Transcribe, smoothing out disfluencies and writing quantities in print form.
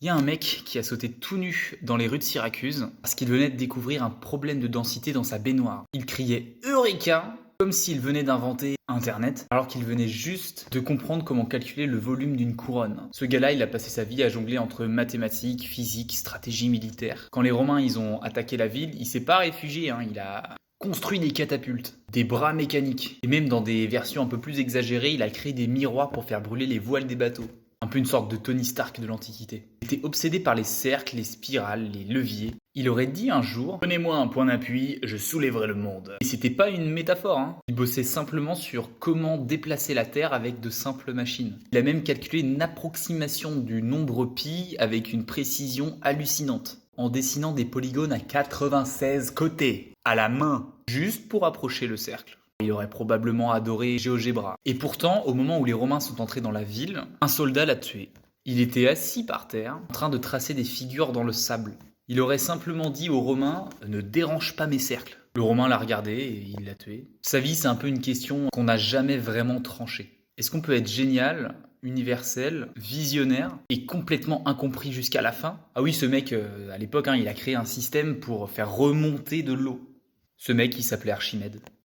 Il y a un mec qui a sauté tout nu dans les rues de Syracuse parce qu'il venait de découvrir un problème de densité dans sa baignoire. Il criait Eureka comme s'il venait d'inventer Internet, alors qu'il venait juste de comprendre comment calculer le volume d'une couronne. Ce gars-là, il a passé sa vie à jongler entre mathématiques, physique, stratégie militaire. Quand les Romains ils ont attaqué la ville, il s'est pas réfugié, il a construit des catapultes, des bras mécaniques, et même dans des versions un peu plus exagérées, il a créé des miroirs pour faire brûler les voiles des bateaux. Un peu une sorte de Tony Stark de l'Antiquité. Il était obsédé par les cercles, les spirales, les leviers. Il aurait dit un jour Donnez-moi un point d'appui, je soulèverai le monde. Et c'était pas une métaphore. Il bossait simplement sur comment déplacer la Terre avec de simples machines. Il a même calculé une approximation du nombre pi avec une précision hallucinante, en dessinant des polygones à 96 côtés, à la main, juste pour approcher le cercle. Il aurait probablement adoré GeoGebra. Et pourtant, au moment où les Romains sont entrés dans la ville, un soldat l'a tué. Il était assis par terre, en train de tracer des figures dans le sable. Il aurait simplement dit aux Romains « Ne dérange pas mes cercles ». Le Romain l'a regardé et il l'a tué. Sa vie, c'est un peu une question qu'on n'a jamais vraiment tranchée. Est-ce qu'on peut être génial, universel, visionnaire et complètement incompris jusqu'à la fin? Ah oui, ce mec, à l'époque, il a créé un système pour faire remonter de l'eau. Ce mec, il s'appelait Archimède.